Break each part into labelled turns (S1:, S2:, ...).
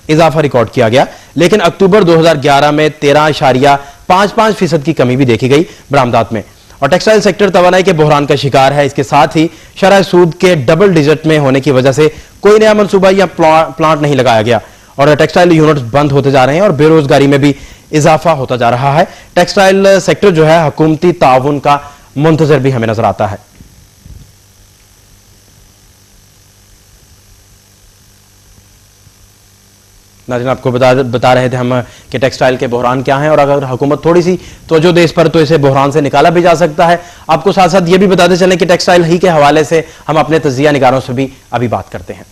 S1: इजाफा रिकॉर्ड किया गया, लेकिन अक्टूबर 2011 में 13.55% की कमी भी देखी गई बरामदात में। और टेक्सटाइल सेक्टर तवानाई के बहरान का शिकार है। इसके साथ ही शरह सूद के डबल डिजिट में होने की वजह से कोई नया मंसूबा या प्लांट नहीं लगाया गया और टेक्सटाइल यूनिट्स बंद होते जा रहे हैं और बेरोजगारी में भी इजाफा होता जा रहा है। टेक्सटाइल सेक्टर जो है हुकूमती ताउन का मुंतजर भी हमें नजर आता है। नाज़रीन, आपको बता रहे थे हम कि टेक्सटाइल के बहरान क्या हैं और अगर हुकूमत थोड़ी सी तवज्जो दे इस पर तो इसे बहरान से निकाला भी जा सकता है। आपको साथ साथ ये भी बताते चलें कि टेक्सटाइल ही के हवाले से हम अपने तजिया निगारों से भी अभी बात करते हैं।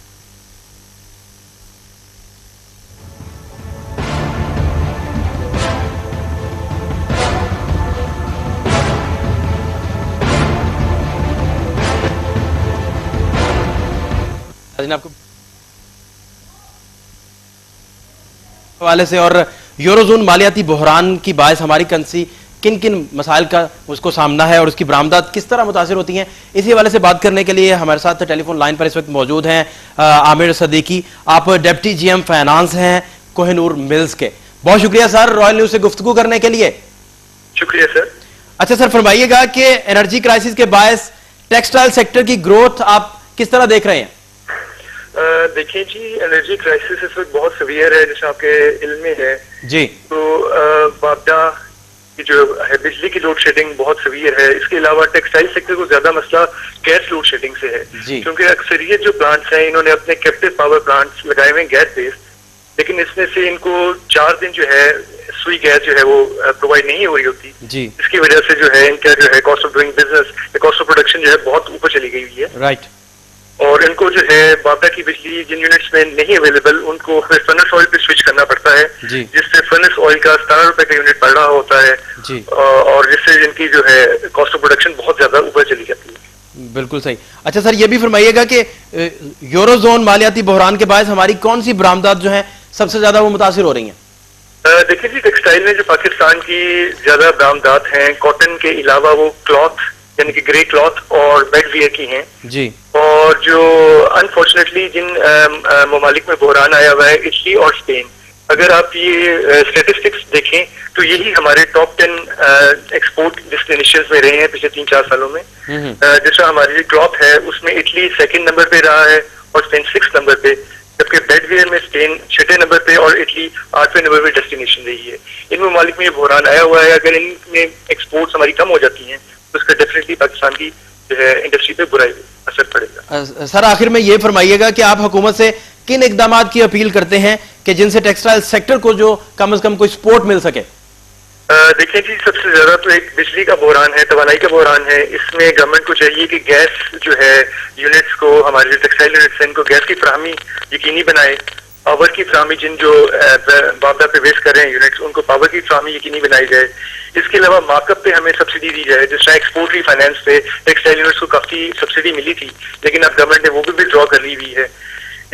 S1: आपको हवाले से और यूरोजोन मालियाती बहरान की बायस हमारी कंसी किन किन मसाइल का उसको सामना है और उसकी बरामदात किस तरह मुतासिर होती हैं, इसी हवाले से बात करने के लिए हमारे साथ टेलीफोन लाइन पर इस वक्त मौजूद हैं आमिर सदीकी। आप डिप्टी जीएम फाइनेंस हैं कोहिनूर मिल्स के। बहुत शुक्रिया सर रॉयल न्यूज से गुफ्तगू करने के लिए।
S2: शुक्रिया सर।
S1: अच्छा सर, फरमाइएगा कि एनर्जी क्राइसिस के बायस टेक्सटाइल सेक्टर की ग्रोथ आप किस तरह देख रहे हैं?
S2: देखिए जी, एनर्जी क्राइसिस इस वक्त बहुत सीवियर है, जैसे आपके इल्म में है
S1: जी।
S2: तो बाबदा की जो है बिजली की लोड शेडिंग बहुत सीवियर है। इसके अलावा टेक्सटाइल सेक्टर को ज्यादा मसला गैस लोड शेडिंग से है, क्योंकि अक्सरियत जो प्लांट्स हैं इन्होंने अपने कैप्टिव पावर प्लांट्स लगाए हुए गैस बेस्ड, लेकिन इसमें से इनको 4 दिन जो है सुई गैस जो है वो प्रोवाइड नहीं हो रही होती जी। इसकी वजह से जो है इनका जो है cost of doing business, cost of production जो है बहुत ऊपर चली गई हुई है।
S1: राइट।
S2: और इनको जो है बाबदा की बिजली जिन यूनिट्स में नहीं अवेलेबल उनको फिर फर्नेस ऑयल पे स्विच करना पड़ता है, जिससे फर्नेस ऑयल का 17 रुपए का यूनिट बढ़ रहा होता है जी। और जिससे इनकी जो है कॉस्ट ऑफ प्रोडक्शन बहुत ज्यादा ऊपर चली जाती है।
S1: बिल्कुल सही। अच्छा सर, ये भी फरमाइएगा कि यूरोजोन मालियाती बहरान के बायस हमारी कौन सी बरामदात जो है सबसे ज्यादा वो मुतासिर हो रही है?
S2: देखिए जी, टेक्सटाइल में जो पाकिस्तान की ज्यादा बरामदात हैं कॉटन के अलावा वो क्लॉथ यानी कि ग्रे क्लॉथ और बेड वियर की हैं जी। और जो अनफॉर्चुनेटली जिन ममालिक में बहरान आया हुआ है इटली और स्पेन, अगर आप ये स्टेटिस्टिक्स देखें तो यही हमारे टॉप 10 एक्सपोर्ट डेस्टिनेशंस में रहे हैं पिछले 3-4 सालों में। जैसा हमारी क्रॉप है उसमें इटली 2nd नंबर पे रहा है और स्पेन 6th नंबर पे, जबकि बेडवेयर में स्पेन 6ठे नंबर पे और इटली 8वें नंबर पे डेस्टिनेशन रही है। इन ममालिक में ये बहरान आया हुआ है, अगर इनमें एक्सपोर्ट्स हमारी कम हो जाती हैं तो उसका डेफिनेटली पाकिस्तान की जो है इंडस्ट्री पे बुरा असर पड़ेगा।
S1: सर आखिर में ये फरमाइएगा कि आप हुकूमत से किन इकदामात की अपील करते हैं कि जिनसे टेक्सटाइल सेक्टर को जो कम से कम कोई सपोर्ट मिल सके?
S2: देखिए जी, सबसे ज्यादा तो एक बिजली का बहरान है, तवानाई का बहरान है। इसमें गवर्नमेंट को चाहिए कि गैस जो है यूनिट्स को, हमारे जो टेक्सटाइल यूनिट्स हैं इनको गैस की फराहमी यकीनी बनाए, पावर की फराहमी जिन जो बाबदा पे वेस्ट कर रहे हैं यूनिट्स उनको पावर की फराहमी यकीनी बनाई जाए। इसके अलावा मार्कअप पे हमें सब्सिडी दी जाए, जिस तरह एक्सपोर्ट फाइनेंस पे टेक्सटाइल यूनिट्स को काफी सब्सिडी मिली थी लेकिन अब गवर्नमेंट ने वो भी विड्रॉ कर ली हुई है।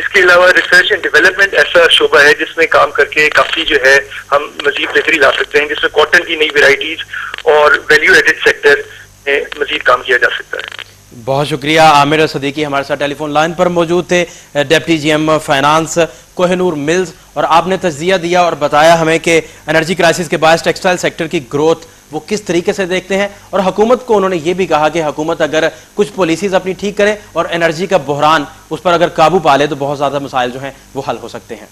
S2: इसके अलावा रिसर्च एंड डेवलपमेंट ऐसा शोबा है जिसमें काम करके काफी जो है हम मजीद बेहतरी ला सकते हैं, जिसमें कॉटन की नई वेराइटीज और वैल्यू एडेड सेक्टर में मजीद काम किया जा सकता है।
S1: बहुत शुक्रिया। आमिर सदीकी हमारे साथ टेलीफोन लाइन पर मौजूद थे, deputy GM finance Kohinoor mills, और आपने तज्जिया दिया और बताया हमें कि एनर्जी क्राइसिस के बाद टेक्सटाइल सेक्टर की ग्रोथ वो किस तरीके से देखते हैं। और हुकूमत को उन्होंने ये भी कहा कि हुकूमत अगर कुछ पॉलिसीज अपनी ठीक करे और एनर्जी का बहरान उस पर अगर काबू पा ले तो बहुत ज़्यादा मसाइल जो हैं वो हल हो सकते हैं।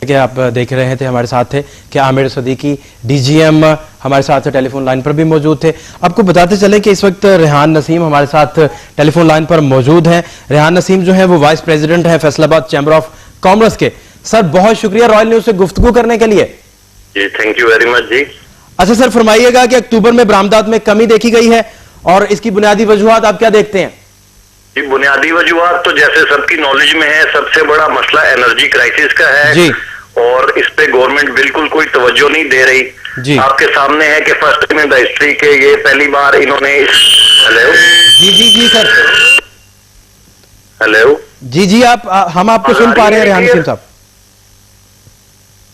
S1: आप देख रहे थे, हमारे साथ थे कि आमिर सदीकी डीजीएम हमारे साथ टेलीफोन लाइन पर भी मौजूद थे। आपको बताते चले कि इस वक्त रेहान नसीम हमारे साथ टेलीफोन लाइन पर मौजूद हैं। रेहान नसीम जो है वो वाइस प्रेसिडेंट है फैसलाबाद चैम्बर ऑफ कॉमर्स के। सर बहुत शुक्रिया रॉयल न्यूज से गुफ्तगू करने के लिए।
S2: जी थैंक यू वेरी मच जी।
S1: अच्छा सर, फरमाइएगा कि अक्टूबर में बरामदात में कमी देखी गई है और इसकी बुनियादी वजूहात आप क्या देखते हैं?
S3: जी बुनियादी वजूहात तो जैसे सबकी नॉलेज में है, सबसे बड़ा मसला एनर्जी क्राइसिस का है जी। और इस पे गवर्नमेंट बिल्कुल कोई तवज्जो नहीं दे रही जी। आपके सामने है कि first time in the history के ये पहली बार इन्होंने हेलो
S1: जी जी जी सर
S3: हेलो
S1: जी जी आप हम आपको सुन पा रहे हैं। रेहान नसीम साहब,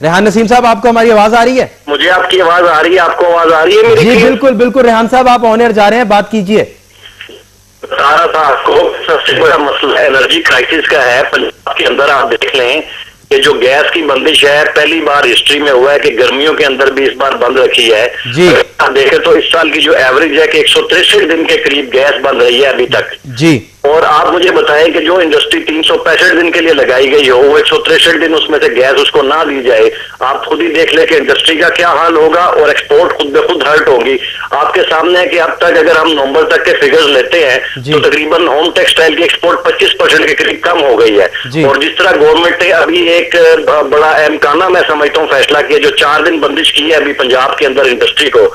S1: रेहान नसीम साहब आपको हमारी आवाज आ रही है?
S3: मुझे आपकी आवाज आ रही है, आपको आवाज आ रही है मेरी?
S1: जी बिल्कुल बिल्कुल रेहान साहब आप ऑन एयर जा रहे हैं, बात कीजिए।
S3: बता रहा था आपको, सबसे बड़ा मसला एनर्जी क्राइसिस का है पंजाब के अंदर। आप देख लें कि जो गैस की बंदिश है, पहली बार हिस्ट्री में हुआ है कि गर्मियों के अंदर भी इस बार बंद रखी है जी। आप देखें तो इस साल की जो एवरेज है कि 163 दिन के करीब गैस बंद रही है अभी तक जी। और आप मुझे बताएं कि जो इंडस्ट्री 365 दिन के लिए लगाई गई हो, वो 163 दिन उसमें से गैस उसको ना दी जाए, आप खुद ही देख ले कि इंडस्ट्री का क्या हाल होगा और एक्सपोर्ट खुद ब खुद हर्ट होगी। आपके सामने है कि अब तक अगर हम नवंबर तक के फिगर्स लेते हैं तो तकरीबन होम टेक्सटाइल की एक्सपोर्ट 25% के करीब कम हो गई है। और जिस तरह गवर्नमेंट ने अभी एक बड़ा अहमकाना मैं समझता हूँ फैसला किया, जो 4 दिन बंदिश की है अभी पंजाब के अंदर इंडस्ट्री को,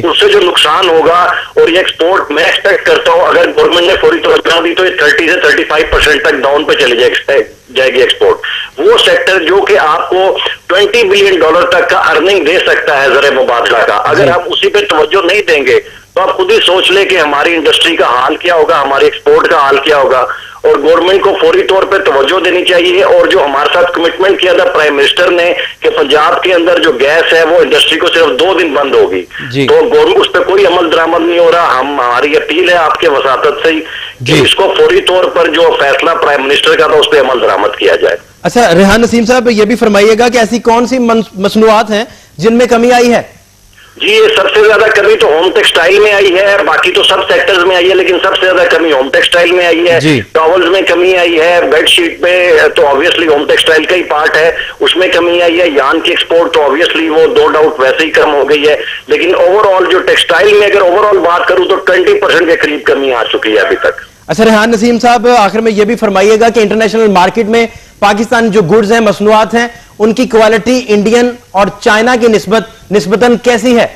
S3: उससे जो नुकसान होगा और ये एक्सपोर्ट मैं एक्सपेक्ट करता हूँ अगर गवर्नमेंट ने फौरी तवज्जो दी तो 30 से 35% तक डाउन पे चली जाएगी एक्सपोर्ट। वो सेक्टर जो कि आपको $20 बिलियन तक का अर्निंग दे सकता है ज़र मुबादला का, अगर हम उसी पे तवज्जो नहीं देंगे तो आप खुद ही सोच ले कि हमारी इंडस्ट्री का हाल क्या होगा, हमारे एक्सपोर्ट का हाल क्या होगा। और गवर्नमेंट को फौरी तौर पे तवज्जो देनी चाहिए। और जो हमारे साथ कमिटमेंट किया था प्राइम मिनिस्टर ने कि पंजाब के अंदर जो गैस है वो इंडस्ट्री को सिर्फ 2 दिन बंद होगी, तो गवर्नमेंट उस पर कोई अमल दरामद नहीं हो रहा। हमारी अपील है आपके वसातत से ही कि इसको फौरी तौर पर जो फैसला प्राइम मिनिस्टर का था उस पर अमल दरामद किया जाए।
S1: अच्छा रेहान नसीम साहब, ये भी फरमाइएगा कि ऐसी कौन सी मसनूआत हैं जिनमें कमी आई है?
S3: जी, ये सबसे ज्यादा कमी तो होम टेक्सटाइल में आई है, बाकी तो सब सेक्टर्स में आई है, लेकिन सबसे ज्यादा कमी होम टेक्सटाइल में आई है। टॉवल्स में कमी आई है, बेडशीट में तो ऑब्वियसली होम टेक्सटाइल का ही पार्ट है, उसमें कमी आई है। यान की एक्सपोर्ट तो ऑब्वियसली वो नो डाउट वैसे ही कम हो गई है, लेकिन ओवरऑल जो टेक्सटाइल में अगर ओवरऑल बात करूं तो 20% के करीब कमी आ चुकी है अभी तक।
S1: अच्छा रेहान नसीम साहब, आखिर में यह भी फरमाइएगा कि इंटरनेशनल मार्केट में पाकिस्तान जो गुड्स हैं, मसनूआत हैं, उनकी क्वालिटी इंडियन और चाइना की निस्बतन कैसी है?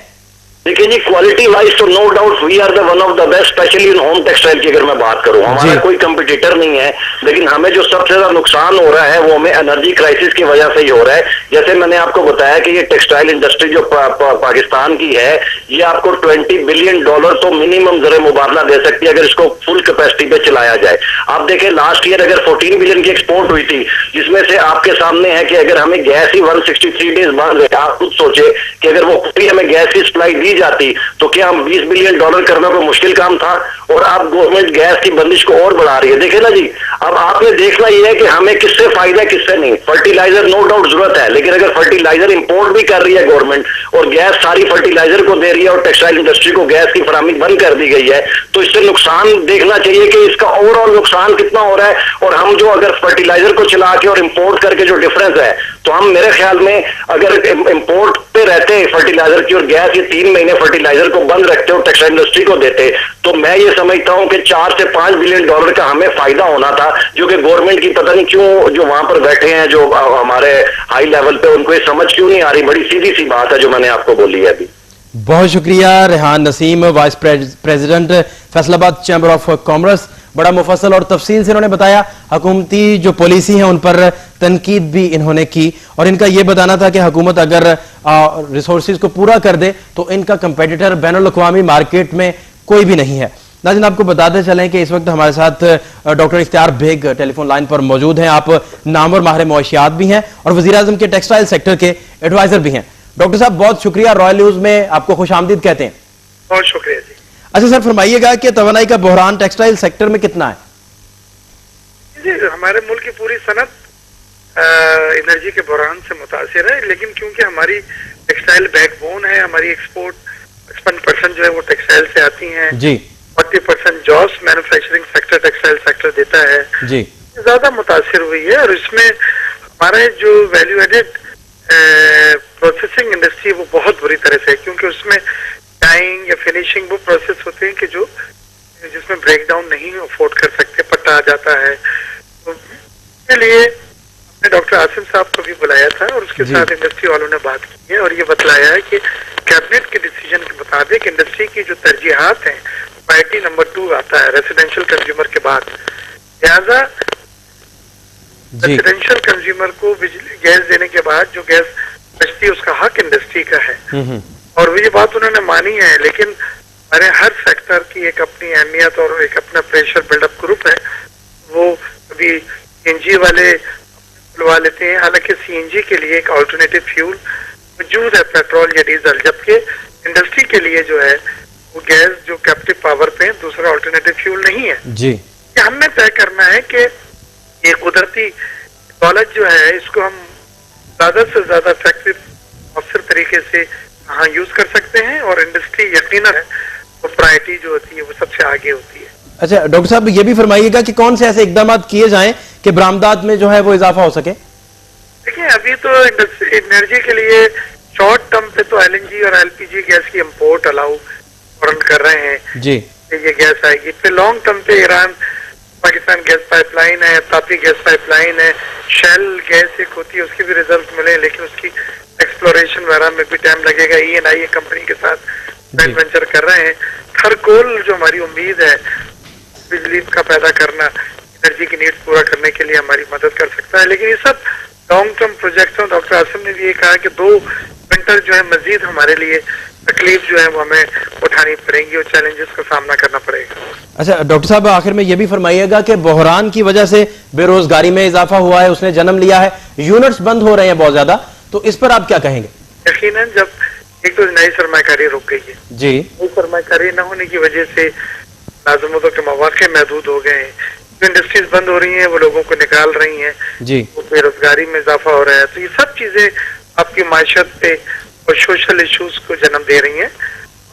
S3: देखिए जी, क्वालिटी वाइज तो no doubt we are the one of the best, specially in home textile की अगर मैं बात करूं, हमारा कोई कंपटीटर नहीं है। लेकिन हमें जो सबसे ज्यादा नुकसान हो रहा है वो हमें एनर्जी क्राइसिस की वजह से ही हो रहा है। जैसे मैंने आपको बताया कि ये टेक्सटाइल इंडस्ट्री जो पाकिस्तान की है, ये आपको $20 बिलियन तो मिनिमम ज़र मुबादला दे सकती है अगर इसको फुल कैपेसिटी पे चलाया जाए। आप देखें लास्ट ईयर अगर 14 बिलियन की एक्सपोर्ट हुई थी, जिसमें से आपके सामने है कि अगर हमें गैस ही 163 डेज बंद है, आप खुद सोचे कि अगर वो पूरी हमें गैस की सप्लाई दी जाती तो क्या हम $20 बिलियन करना कोई मुश्किल काम था? और अब गवर्नमेंट गैस की बंदिश को और बढ़ा रही है। देखे ना जी, अब आपने देखना यह है कि हमें किससे फायदा है किससे नहीं। फर्टिलाइजर नो डाउट जरूरत है, लेकिन अगर फर्टिलाइजर इंपोर्ट भी कर रही है गवर्नमेंट और गैस सारी फर्टिलाइजर को दे रही है और टेक्सटाइल इंडस्ट्री को गैस की फराहमी बंद कर दी गई है, तो इससे नुकसान देखना चाहिए कि इसका ओवरऑल नुकसान कितना हो रहा है। और हम जो अगर फर्टिलाइजर को चला के और इंपोर्ट करके जो डिफरेंस है, तो हम मेरे ख्याल में अगर इंपोर्ट पे रहते फर्टिलाइजर की और गैस ये 3 महीने फर्टिलाइजर को बंद रखते और टेक्सटाइल इंडस्ट्री को देते, तो मैं ये समझता हूं कि $4 से $5 बिलियन का हमें फायदा होना था, जो कि गवर्नमेंट की पता नहीं क्यों जो वहां पर बैठे हैं जो हमारे हाई लेवल पे, उनको ये समझ क्यों नहीं आ रही। बड़ी सीधी सी बात है जो मैंने आपको बोली है अभी।
S1: बहुत शुक्रिया Rehan Naseem, vice president Faisalabad chamber of commerce. बड़ा मुफस्सल और तफसील से इन्होंने बताया, हुकूमती जो पॉलिसी है उन पर तनकीद भी इन्होंने की और इनका यह बताना था कि हुकूमत अगर रिसोर्सेज को पूरा कर दे तो इनका कंपेटिटर बैनुल-अक़वामी मार्केट में कोई भी नहीं है। नाज़रीन, आपको बताते चलें कि इस वक्त हमारे साथ डॉक्टर इख्तियार बेग टेलीफोन लाइन पर मौजूद हैं। आप नामवर माहिर मुआशियात भी हैं और वज़ीर-ए-आज़म के टेक्सटाइल सेक्टर के एडवाइजर भी हैं। डॉक्टर साहब, बहुत शुक्रिया, रॉयल न्यूज में आपको खुशामदीद कहते हैं।
S2: बहुत शुक्रिया जी।
S1: अच्छा सर, फरमाइएगा कि तवानाई का बहरान टेक्सटाइल सेक्टर में कितना है?
S2: जी, हमारे मुल्क की पूरी सनत एनर्जी के बहरान से मुतासिर है, लेकिन क्योंकि हमारी टेक्सटाइल बैकबोन है, हमारी एक्सपोर्ट 55% जो है वो टेक्सटाइल से आती हैं जी, 40% jobs manufacturing sector textile sector देता है जी, ज्यादा मुतासिर हुई है। और इसमें हमारा जो वैल्यू एडेड प्रोसेसिंग इंडस्ट्री वो बहुत बुरी तरह से है, क्योंकि उसमें डाइंग या फिनिशिंग वो प्रोसेस होते हैं कि जो जिसमें ब्रेकडाउन नहीं अफोर्ड कर सकते, पट्टा आ जाता है। तो इसके लिए हमने डॉक्टर आसिम साहब को भी बुलाया था और उसके साथ इंडस्ट्री वालों ने बात की है और ये बतलाया है कि कैबिनेट के डिसीजन के मुताबिक इंडस्ट्री की जो तरजीहात हैं, प्रायोरिटी नंबर 2 आता है रेसिडेंशियल कंज्यूमर के बाद। लिहाजा रेसिडेंशियल कंज्यूमर को बिजली गैस देने के बाद जो गैस बचती है उसका हक इंडस्ट्री का है और ये बात उन्होंने मानी है। लेकिन हमारे हर सेक्टर की एक अपनी अहमियत और एक अपना प्रेशर बिल्डअप ग्रुप है। वो अभी सीएनजी वाले बुलवा लेते हैं, हालांकि सीएनजी के लिए एक अल्टरनेटिव फ्यूल मौजूद है, पेट्रोल या डीजल, जबकि इंडस्ट्री के लिए जो है वो गैस जो कैप्टिव पावर पे दूसरा ऑल्टरनेटिव फ्यूल नहीं है
S1: जी।
S2: ये हमें तय करना है कि ये कुदरती दौलत जो है इसको हम ज्यादा से ज्यादा इफेक्टिव मौसर तरीके से हाँ यूज कर सकते हैं, और इंडस्ट्री यकीनन वो प्रायोरिटी जो होती है वो सबसे आगे होती है।
S1: अच्छा डॉक्टर साहब, ये भी फरमाइएगा कि कौन से ऐसे इकदाम किए जाएं कि बरामदात में जो है वो इजाफा हो सके?
S2: देखिए अभी तो एनर्जी के लिए शॉर्ट टर्म पे तो एलएनजी और एलपीजी गैस की इंपोर्ट अलाउ फौरन कर रहे हैं
S1: जी,
S2: ये गैस आएगी। फिर लॉन्ग टर्म पे ईरान पाकिस्तान गैस पाइपलाइन है, तापी गैस पाइपलाइन है, शेल गैस एक होती है उसके भी रिजल्ट मिले, लेकिन उसकी एक्सप्लोरेशन वगैरह में भी टाइम लगेगा। ENI कंपनी के साथ जॉइंट वेंचर कर रहे हैं। खरकोल जो हमारी उम्मीद है बिजली का पैदा करना, एनर्जी की नीड्स पूरा करने के लिए हमारी मदद कर सकता है, लेकिन ये सब लॉन्ग टर्म प्रोजेक्ट्स हैं। डॉक्टर आसिम ने भी ये कहा कि 2 विंटर जो है मजीद हमारे लिए तकलीफ जो है वो हमें उठानी पड़ेंगी और चैलेंजेस का सामना करना पड़ेगा।
S1: अच्छा डॉक्टर साहब, आखिर में ये भी फरमाइएगा कि बहरान की वजह से बेरोजगारी में इजाफा हुआ है, उसने जन्म लिया है, यूनिट्स बंद हो रहे हैं बहुत ज्यादा, तो इस पर आप क्या कहेंगे?
S2: यकीनन जब एक तो नई सरमाकारी रुक गई है
S1: जी,
S2: नई सरमाकारी न होने की वजह से लाजमतों के मौके महदूद हो गए हैं, जो इंडस्ट्रीज बंद हो रही हैं वो लोगों को निकाल रही हैं
S1: जी,
S2: वो बेरोजगारी में इजाफा हो रहा है, तो ये सब चीजें आपकी माशत पे और सोशल इश्यूज को जन्म दे रही हैं।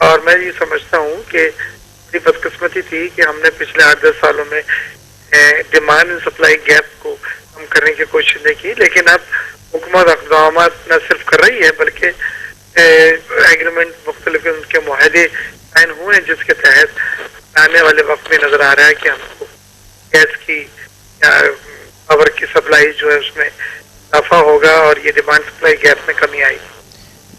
S2: और मैं ये समझता हूँ कि बड़ी बदकिस्मती थी कि हमने पिछले 8-10 सालों में डिमांड एंड सप्लाई गैप को कम करने की कोशिश नहीं की, लेकिन अब हुकूमत इक़दाम न सिर्फ कर रही है बल्कि एग्रीमेंट मुख्तलिफ उनके मुआहदे साइन हुए हैं जिसके तहत आने वाले वक्त में नजर आ रहा है कि हमको गैस की या पावर की सप्लाई जो है उसमें इजाफा होगा और ये डिमांड सप्लाई गैप में कमी आएगी।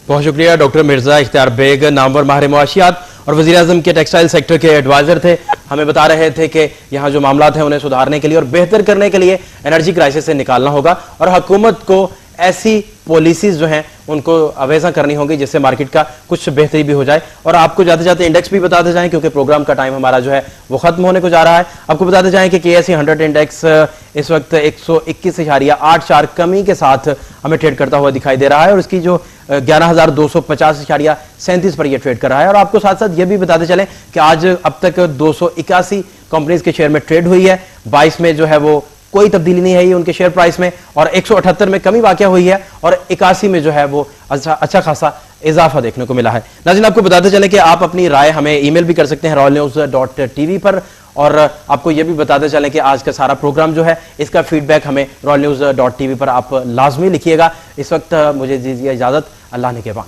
S1: बहुत शुक्रिया। डॉक्टर मिर्जा इख्तियार बेग, नामवर माहिर मुआशियात और वज़ीर आज़म के टेक्सटाइल सेक्टर के एडवाइजर थे, हमें बता रहे थे कि यहाँ जो मामला हैं उन्हें सुधारने के लिए और बेहतर करने के लिए एनर्जी क्राइसिस से निकालना होगा और हुकूमत को ऐसी पॉलिसीज जो हैं उनको अवेजा करनी होगी जिससे मार्केट का कुछ बेहतरी भी हो जाए। और आपको जाते जाते इंडेक्स भी बताते जाएं क्योंकि प्रोग्राम का टाइम हमारा जो है वो खत्म होने को जा रहा है। आपको बताते जाएं कि KSE 100 इंडेक्स इस वक्त 121.84 कमी के साथ हमें ट्रेड करता हुआ दिखाई दे रहा है और इसकी जो 11,250.37 पर यह ट्रेड कर रहा है। और आपको साथ साथ ये भी बताते चलें कि आज अब तक 281 कंपनीज के शेयर में ट्रेड हुई है, 22 में जो है वो कोई तब्दीली नहीं है उनके शेयर प्राइस में और 178 में कमी वाक़या हुई है और 81 में जो है वो अच्छा खासा इजाफा देखने को मिला है। नाज़रीन, आपको बताते चले कि आप अपनी राय हमें ईमेल भी कर सकते हैं royalnews.tv पर और आपको यह भी बताते चलें कि आज का सारा प्रोग्राम जो है इसका फीडबैक हमें royalnews.tv पर आप लाजमी लिखिएगा। इस वक्त मुझे दीजिए इजाजत, अल्लाह ने के बाद।